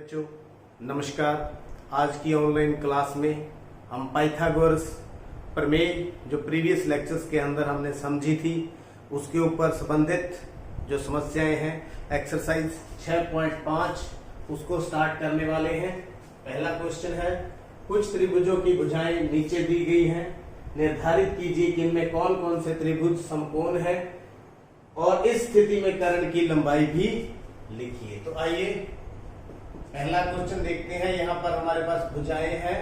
बच्चों, नमस्कार। आज की ऑनलाइन क्लास में हम पाइथागोरस प्रमेय जो प्रीवियस लेक्चर्स के अंदर हमने समझी थी उसके ऊपर संबंधित जो समस्याएं हैं एक्सरसाइज 6.5 उसको स्टार्ट करने वाले हैं। पहला क्वेश्चन है, कुछ त्रिभुजों की भुजाएं नीचे दी गई हैं, निर्धारित कीजिए कि इनमें कौन कौन से त्रिभुज समकोण है और इस स्थिति में कर्ण की लंबाई भी लिखिए। तो आइए पहला क्वेश्चन देखते हैं। यहां पर हमारे पास भुजाएं हैं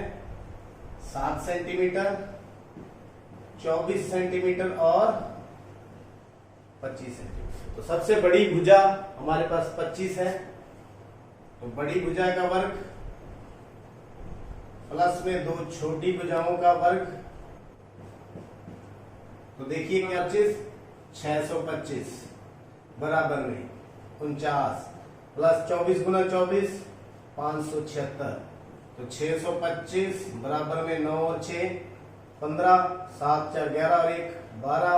7 सेंटीमीटर, 24 सेंटीमीटर और 25 सेंटीमीटर। तो सबसे बड़ी भुजा हमारे पास 25 है, तो बड़ी भुजा का वर्ग प्लस में दो छोटी भुजाओं का वर्ग, तो देखिए क्या चीज 625 बराबर में 49 प्लस 24 गुना 24 576, तो 625 बराबर में 9 और 6 15 7 4 11 और 1 12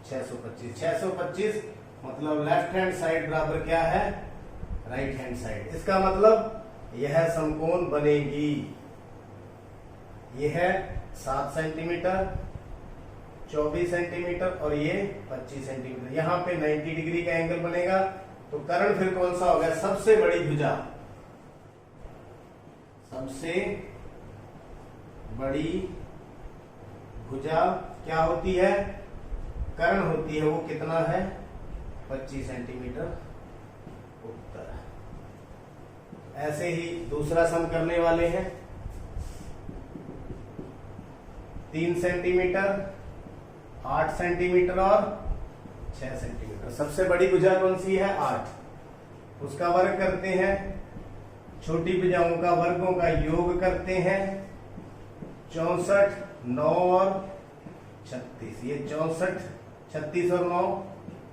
625 मतलब लेफ्ट हैंड साइड बराबर क्या है, राइट हैंड साइड। इसका मतलब यह समकोण बनेगी। यह है 7 सेंटीमीटर, 24 सेंटीमीटर और ये 25 सेंटीमीटर। यहाँ पे 90 डिग्री का एंगल बनेगा। तो कर्ण फिर कौन सा होगा, सबसे बड़ी भुजा। सबसे बड़ी भुजा क्या होती है, कर्ण होती है। वो कितना है, 25 सेंटीमीटर उत्तर। ऐसे ही दूसरा सम करने वाले हैं। 3 सेंटीमीटर, 8 सेंटीमीटर और 6 सेंटीमीटर। सबसे बड़ी भुजा कौन सी है, 8। उसका वर्ग करते हैं, छोटी भुजाओं का वर्गों का योग करते हैं। 64 9 और 36, ये 64 36 और 9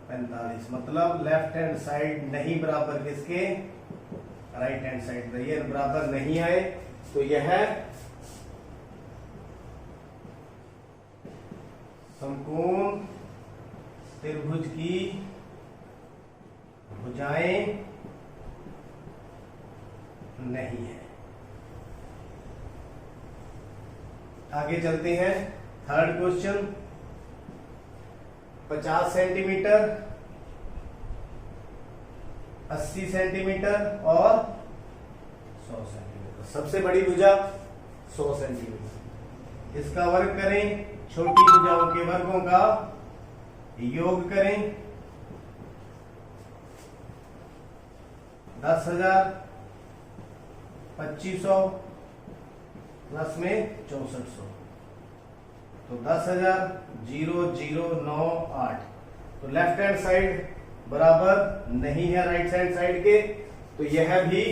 45। मतलब लेफ्ट हैंड साइड नहीं बराबर किसके, राइट हैंड साइड। ये बराबर नहीं आए तो यह समकोण त्रिभुज की भुजाएं नहीं है। आगे चलते हैं। थर्ड क्वेश्चन, 50 सेंटीमीटर, 80 सेंटीमीटर और 100 सेंटीमीटर। सबसे बड़ी भुजा 100 सेंटीमीटर। इसका वर्ग करें, छोटी भुजाओं के वर्गों का योग करें। 10,000 2500 प्लस में 6400, तो 10,000 0 0 9 8। तो लेफ्ट हैंड साइड बराबर नहीं है राइट हैंड साइड के, तो यह भी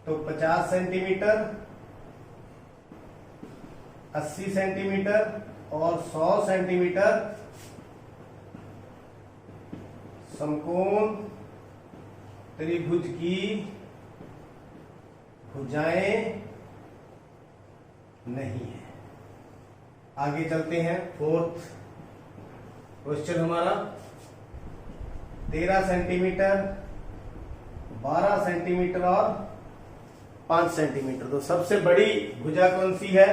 तो 50 सेंटीमीटर, 80 सेंटीमीटर और 100 सेंटीमीटर समकोण त्रिभुज की भुजाएं नहीं है। आगे चलते हैं। फोर्थ क्वेश्चन हमारा 13 सेंटीमीटर, 12 सेंटीमीटर और 5 सेंटीमीटर। तो सबसे बड़ी भुजा कौन सी है,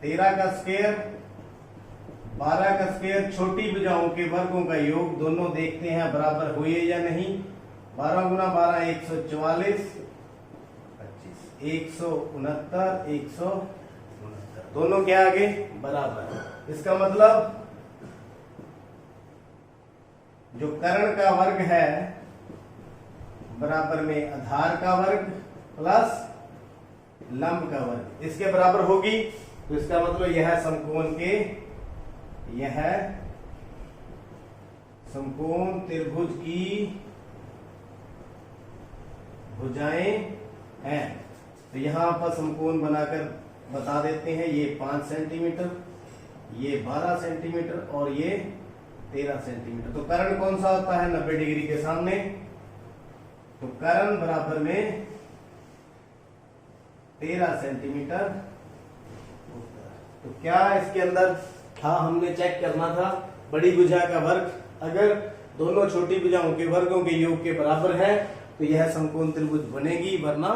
13 का स्क्वायर, 12 का स्क्वायर। छोटी भुजाओं के वर्गों का योग दोनों देखते हैं बराबर हुए या नहीं। 12 गुना 12 144, 25 169 169। दोनों क्या आगे बराबर। इसका मतलब जो कर्ण का वर्ग है बराबर में आधार का वर्ग प्लस लंब का वर्ग इसके बराबर होगी। तो इसका मतलब यह समकोण के, यह समकोण त्रिभुज की भुजाएं हैं। तो यहां पर समकोण बनाकर बता देते हैं। ये 5 सेंटीमीटर, ये 12 सेंटीमीटर और ये 13 सेंटीमीटर। तो कर्ण कौन सा होता है, 90 डिग्री के सामने। तो कर्ण बराबर में 13 सेंटीमीटर। तो क्या इसके अंदर था, हमने चेक करना था बड़ी भुजा का वर्ग अगर दोनों छोटी भुजाओं के वर्गों के योग के बराबर है तो यह समकोण त्रिभुज बनेगी, वरना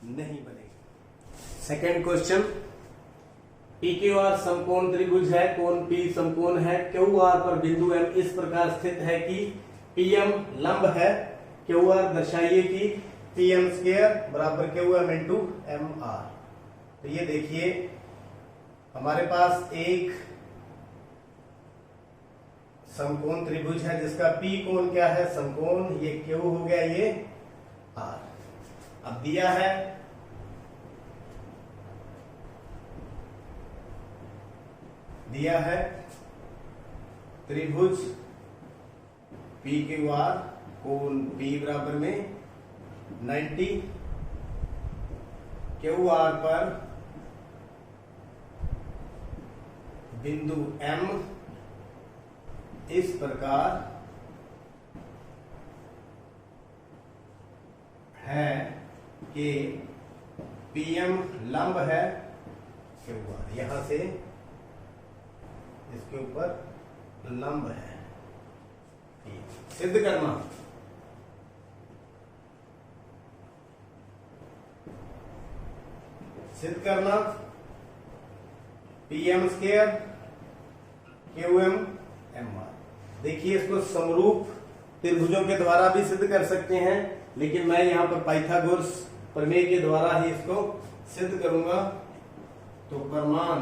नहीं बनेगी। Second question, P Q R समकोण त्रिभुज है, कोण पी समकोण है, क्यू आर पर बिंदु एम इस प्रकार स्थित है कि पी एम लंब है, क्यू आर दर्शाइए कि पी एम स्क्वायर बराबर Q M into M R. तो ये देखिए हमारे पास एक समकोण त्रिभुज है जिसका पी कोण क्या है, समकोण, ये क्यू हो गया, ये आर। अब दिया है त्रिभुज पी क्यू आर, कोण पी बराबर में 90, क्यू आर पर बिंदु M इस प्रकार है कि PM लंब है क्यू आर, यहां से इसके ऊपर लंब है। सिद्ध करना, P M square Q M M R. देखिए इसको समरूप त्रिभुजों के द्वारा भी सिद्ध कर सकते हैं, लेकिन मैं यहां पर पाइथागोरस प्रमेय के द्वारा ही इसको सिद्ध करूंगा। तो प्रमाण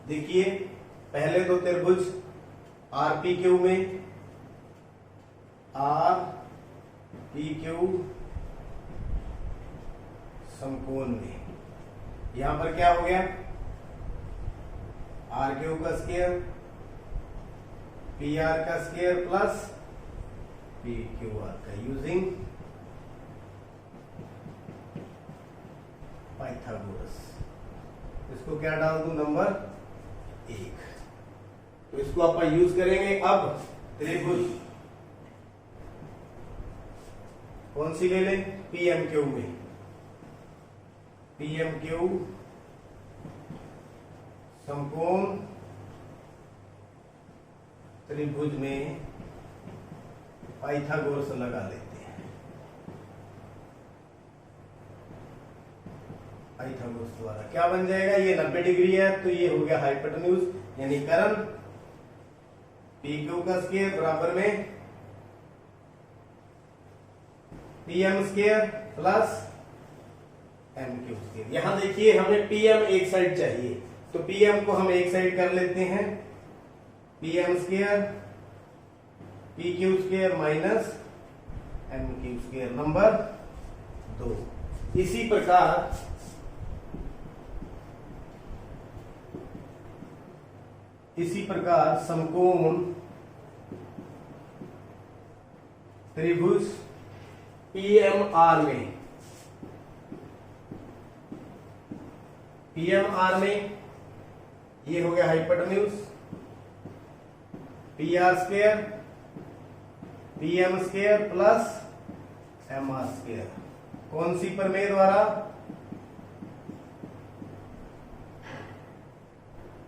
देखिए, पहले तो त्रिभुज आर पी क्यू में, आर पी क्यू समकोण में, यहां पर क्या हो गया, आर क्यू का स्क्वायर पी आर का square plus P Q R का, यूजिंग पाइथागोरस। इसको क्या डाल दूं, नंबर 1। तो इसको आप यूज करेंगे। अब त्रिभुज कौन सी ले लें, पी एम क्यू में, पी एम क्यू समकोण त्रिभुज में पाइथागोरस लगा लेते हैं। पाइथागोरस द्वारा क्या बन जाएगा, ये 90 डिग्री है तो ये हो गया हाइपोटेन्यूज, यानी कर्ण पी क्यू का स्क्वायर बराबर में P M square plus M Q square. यहां देखिए हमें पी एम एक साइड चाहिए, तो पी एम को हम एक साइड कर लेते हैं, P M square P Q square minus M Q square, number 2। इसी प्रकार समकोण त्रिभुज पीएमआर में ये हो गया hypotenuse, P R square P M square plus M R square. कौन सी प्रमेय द्वारा,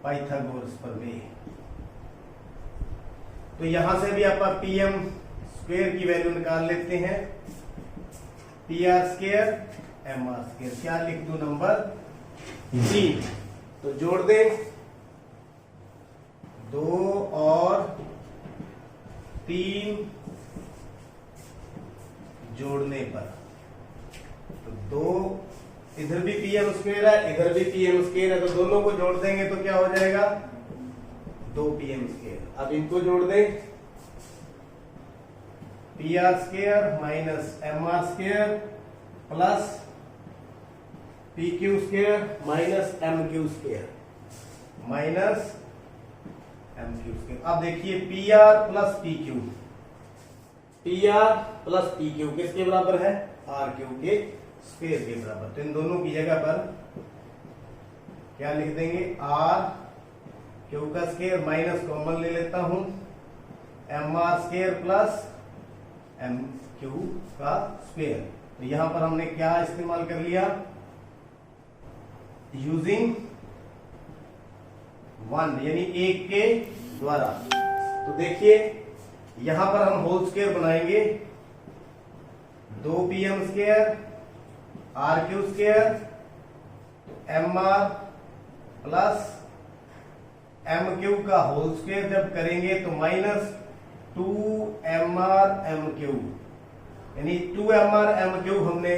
पाइथागोरस प्रमेय। तो यहां से भी आप पी एम स्क्वायर की वैल्यू निकाल लेते हैं, P R square M R square, क्या लिख दूं, नंबर 3। तो जोड़ दें, 2 और 3 जोड़ने पर, तो 2 इधर भी पी एम स्क्वायर है, इधर भी पी एम स्क्वायर है, तो दोनों को जोड़ देंगे तो क्या हो जाएगा, 2 पी एम स्क्वायर। अब इनको जोड़ दें, P R square minus M R square plus P Q square minus M Q square minus M Q square. अब देखिए P R plus P Q, P R plus P Q किसके बराबर है, are Q के square के बराबर। तो इन दोनों की जगह पर क्या लिख देंगे, आर क्यू का स्क्वायर माइनस कॉमन ले लेता हूं, M R square plus M Q का स्क्वायर। तो यहां पर हमने क्या इस्तेमाल कर लिया, यूजिंग 1 यानी 1 के द्वारा। तो देखिए यहां पर हम होल स्क्वायर बनाएंगे, 2pm² r³ mr plus m³ का होल स्क्वायर जब करेंगे तो माइनस 2mr m³, यानी 2mr m³ हमने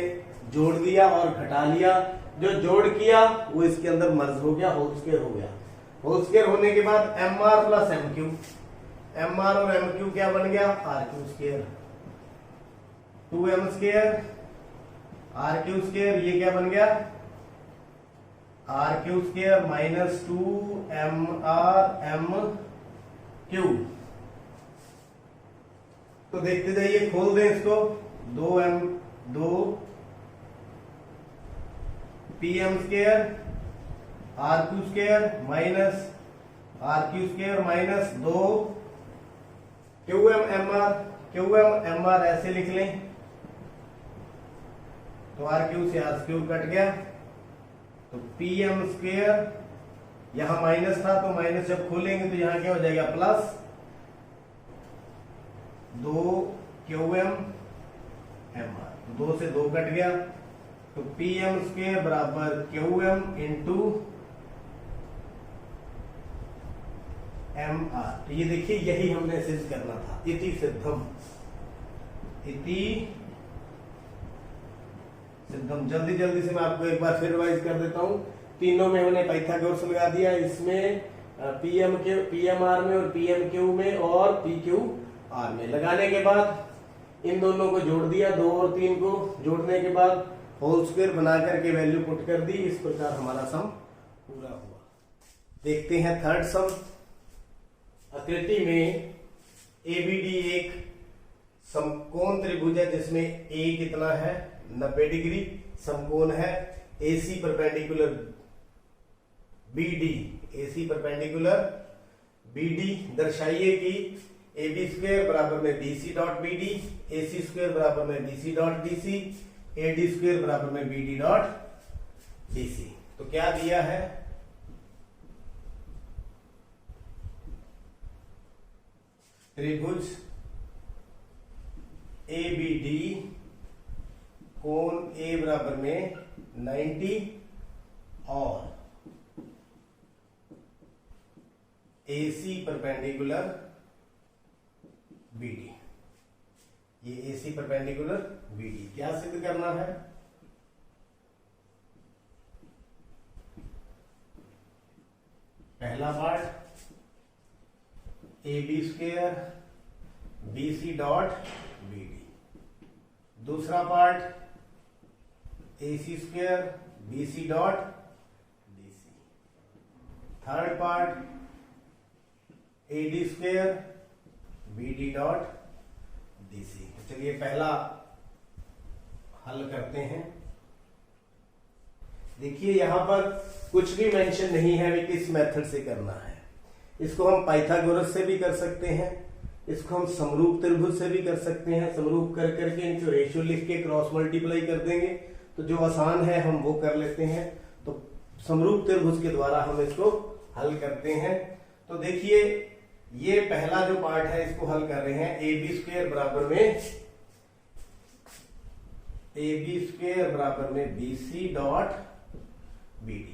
जोड़ दिया और घटा लिया। जो जोड़ किया वो इसके अंदर मर्ज हो गया, होल स्क्वायर हो गया। होल स्क्वायर होने के बाद mr प्लस m³, mr और m³ क्या बन गया, r³²। 2m² r³², ये क्या बन गया, r³ माइनस 2mr m³। तो देखते जाइए, खोल दें इसको, 2pm² r³² minus r³² minus 2 qm mr ऐसे लिख लें, तो r³ से r³ कट गया, तो pm² यहां माइनस था तो माइनस जब खोलेंगे तो यहां क्या हो जाएगा, प्लस 2 qm mr, 2 से 2 कट गया, तो pm² बराबर qm इंटू mr। तो ये देखिए, यही हमने सिद्ध करना था, इति सिद्धम, इति सिद्धम। जल्दी जल्दी से मैं आपको एक बार फिर रिवाइज कर देता हूं। तीनों में हमने पाइथागोरस लगा दिया, इसमें pmr में और pmq में और pqr में। लगाने के बाद इन दोनों को जोड़ दिया, 2 और 3 को जोड़ने के बाद होल स्क्वायर बना करके वैल्यू पुट कर दी। इस प्रकार हमारा सम पूरा हुआ। देखते हैं थर्ड सम। आकृति में ABD एक समकोण त्रिभुज है जिसमें A कितना है, 90 डिग्री, समकोण है AC परपेंडिकुलर BD। दर्शाइए कि AB² बराबर में BC डॉट BD, AC² बराबर में BC डॉट DC, AD² बराबर में BD डॉट DC। तो क्या दिया है, त्रिभुज ABD कोण A बराबर में 90 और AC परपेंडिकुलर BD, ये AC परपेंडिकुलर BD। क्या सिद्ध करना है, पहला part AB² BC dot BD, दूसरा part AC² BC dot DC, third part AD² BD dot DC। चलिए पहला हल करते हैं। देखिए यहां पर कुछ भी मेंशन नहीं है कि किस मेथड से करना है। इसको हम पाइथागोरस से भी कर सकते हैं, इसको हम समरूप त्रिभुज से भी कर सकते हैं। समरूप कर करके इनको रेशियो लिख के क्रॉस मल्टीप्लाई कर देंगे, तो जो आसान है हम वो कर लेते हैं। तो समरूप त्रिभुज के द्वारा हम इसको हल करते हैं। तो देखिए ये पहला जो पार्ट है इसको हल कर रहे हैं। AB² बराबर में BC डॉट BD।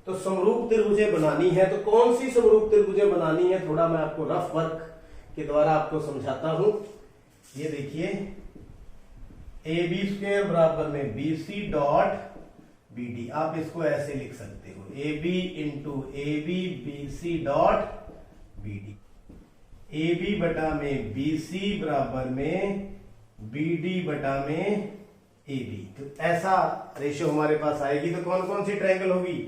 तो समरूप त्रिभुजें बनानी है, तो कौन सी समरूप त्रिभुजें बनानी है, थोड़ा मैं आपको रफ वर्क के द्वारा आपको समझाता हूं। ये देखिए AB² बराबर में BC डॉट BD, आप इसको ऐसे लिख सकते हो, AB into AB BC dot BD। AB बटा में BC बराबर में BD बटा में AB। तो ऐसा रेशियो हमारे पास आएगी। तो कौन कौन सी ट्रायंगल होगी,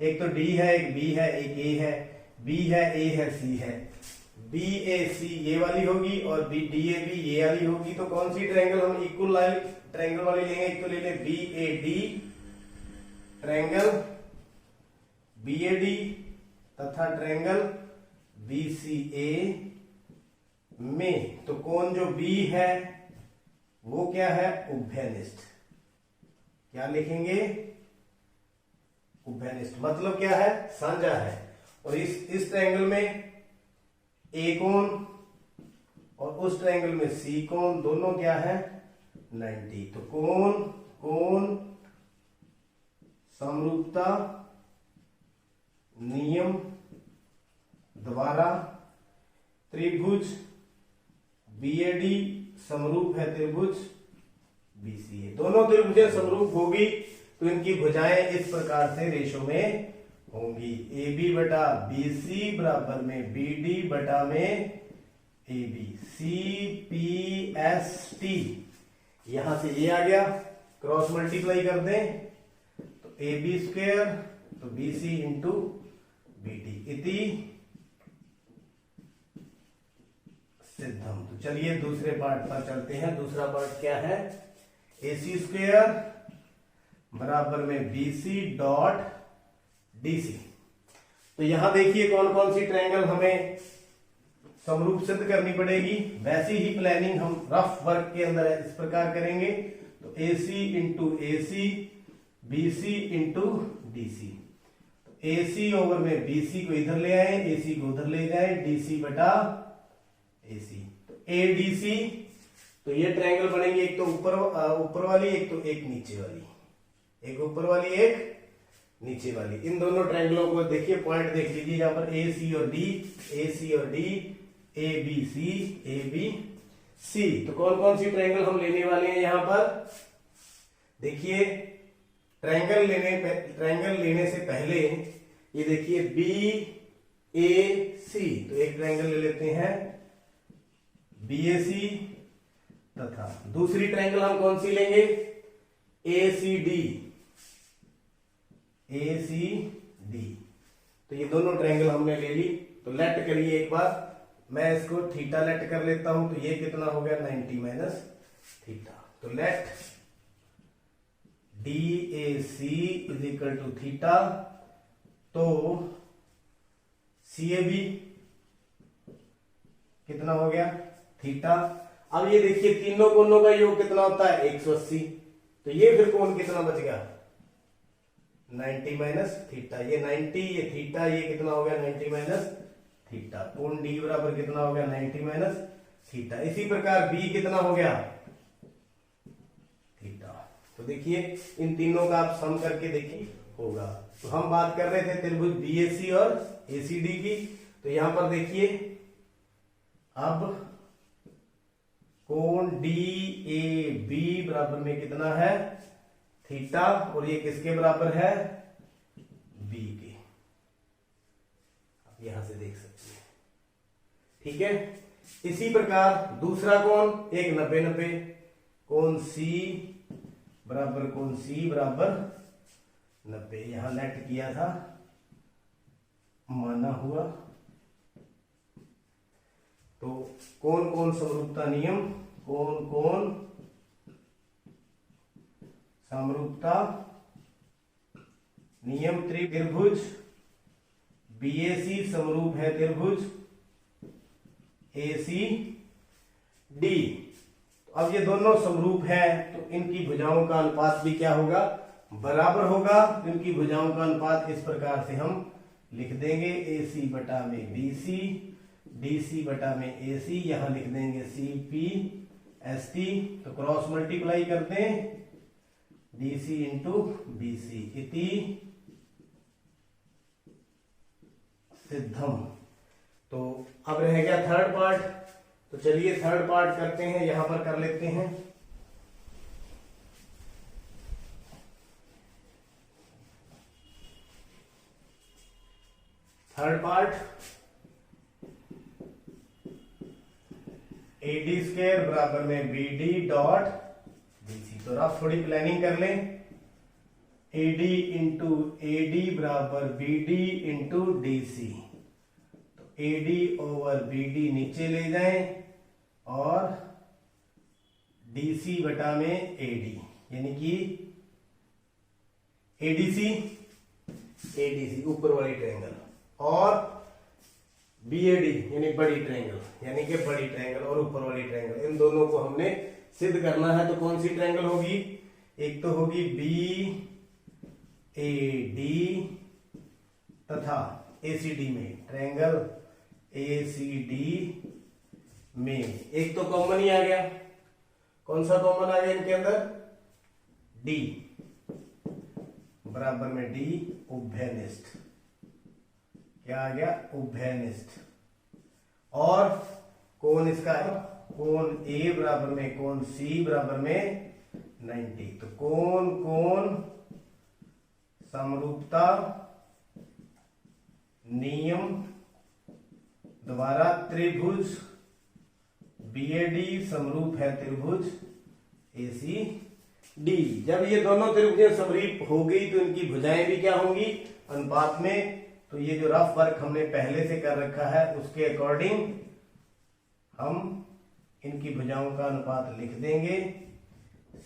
एक तो D है, एक B है, एक A है, B है, A है, C है। BAC ये वाली होगी और DAB ये वाली होगी। तो कौन सी ट्रायंगल हम इक्वल लाइन ट्रायंगल वाली लेंगे, एक तो ले लें BAD ट्रायंगल BAD तथा ट्रायंगल BCA में। तो कौन जो B है वो क्या है, उभयनिष्ठ। क्या लिखेंगे, उभयनिष्ठ, मतलब क्या है, साझा है। और इस ट्रायंगल में A कोण और उस ट्रायंगल में C कोण दोनों क्या है, 90। तो कोण समरूपता नियम द्वारा त्रिभुज बीएडी समरूप है त्रिभुज बीसीए। दोनों त्रिभुजें समरूप होगी तो इनकी भुजाएं इस प्रकार से रेशो में होंगी, AB बटा BC बराबर में BD बटा में AB। CPST यहां से ये आ गया, क्रॉस मल्टीप्लाई कर दें तो AB स्क्वायर तो BC इंटू BD इति सिद्धम। तो चलिए दूसरे पार्ट पर चलते हैं। दूसरा पार्ट क्या है? AC स्क्वायर बराबर में BC डॉट DC। तो यहां देखिए कौन कौन सी ट्रायंगल हमें समरूप सिद्ध करनी पड़ेगी। वैसी ही प्लानिंग हम रफ वर्क के अंदर इस प्रकार करेंगे। तो AC into AC, BC into DC। तो AC ओवर में BC को इधर ले आए, AC को उधर ले जाए, DC बटा AC। तो ADC, तो ये ट्रायंगल बनेंगे, एक तो ऊपर वाली, एक तो एक नीचे वाली, एक ऊपर वाली एक नीचे वाली। इन दोनों ट्रायंगलों को देखिए, पॉइंट देख लीजिए यहाँ पर AC और D, AC और D, ABC, ABC। तो कौन कौन सी ट्रायंगल हम लेने वाले हैं यहाँ पर? देखिए ट्रायंगल लेने से पहले ये देखिए BAC, तो एक ट्रायंगल ले लेते हैं BAC, तथा दूसरी ट्रायंगल हम कौन सी लेंगे? ACD, ACD। तो ये दोनों ट्रायंगल हमने ले ली। तो लेट करिए एक बार, मैं इसको थीटा लेट कर लेता हूं। तो ये कितना हो गया? 90 माइनस थीटा। तो let DAC is equal to theta. तो CAB कितना हो गया? थीटा। अब ये देखिए तीनों कोणों का योग कितना होता है? 180। तो ये फिर कोण कितना बच गया? 90 माइनस थीटा। ये 90, ये थीटा, ये कितना हो गया? 90 माइनस थीटा। कोण D बराबर कितना हो गया? 90 माइनस थीटा। इसी प्रकार B कितना हो गया? थीटा। तो देखिए इन तीनों का आप सम करके देखिए होगा। तो हम बात कर रहे थे त्रिभुज BAC और ACD की। तो यहां पर देखिए अब कोण DAB बराबर में कितना है? थीटा। और ये किसके बराबर है? B के। आप यहां से देख सकते हैं, ठीक है। इसी प्रकार दूसरा कोण एक 90-90, कोण C बराबर 90। यहां लेट किया था, माना हुआ। तो कौन समरूपता नियम, कौन समरूपता नियम त्रिभुज BAC समरूप है त्रिभुज ACD। तो अब ये दोनों समरूप हैं तो इनकी भुजाओं का अनुपात भी क्या होगा? बराबर होगा। इनकी भुजाओं का अनुपात इस प्रकार से हम लिख देंगे, AC बटा में BC, DC बटा में AC, यहां लिख देंगे CPST। तो क्रॉस मल्टीप्लाई कर दें, DC इंटू BC इति सिद्धम। तो अब रह गया थर्ड पार्ट। तो चलिए थर्ड पार्ट करते हैं, यहां पर कर लेते हैं। थर्ड पार्ट AD स्क्वायर बराबर में BD डॉट BC। तो आप थोड़ी प्लानिंग कर लें। AD इंटू AD बराबर BD इंटू DC। तो AD ओवर BD नीचे ले जाएं और DC बटा में AD, यानी कि ADC ऊपर वाली ट्रायंगल और BAD यानी बड़ी ट्रायंगल, यानी कि बड़ी ट्रायंगल और ऊपर वाली ट्रायंगल, इन दोनों को हमने सिद्ध करना है। तो कौन सी ट्रायंगल होगी? एक तो होगी BAD तथा ACD में, ट्रायंगल ACD में एक तो कॉमन ही आ गया। कौन सा कॉमन आ गया इनके अंदर, डी, बराबर में डी उभयनिष्ठ, क्या आ गया, उभयनिष्ठ। और कोण इसका है कोण ए बराबर में कोण सी बराबर में 90। तो कोण कोण समरूपता नियम द्वारा त्रिभुज बीएडी समरूप है त्रिभुज एसीडी। जब ये दोनों त्रिभुजें समरूप हो गई तो इनकी भुजाएं भी क्या होंगी, अनुपात में। तो ये जो रफ वर्क हमने पहले से कर रखा है उसके अकॉर्डिंग हम इनकी भुजाओं का अनुपात लिख देंगे,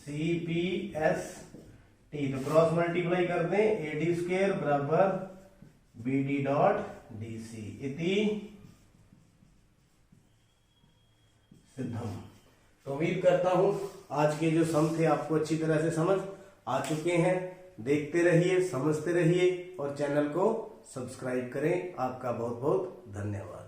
CPST। तो क्रॉस मल्टीप्लाई कर दें, AD स्क्वायर बराबर BD डॉट DC इति सिद्धम। तो उम्मीद करता हूं आज के जो सम थे आपको अच्छी तरह से समझ आ चुके हैं। देखते रहिए, समझते रहिए और चैनल को सब्सक्राइब करें। आपका बहुत बहुत धन्यवाद।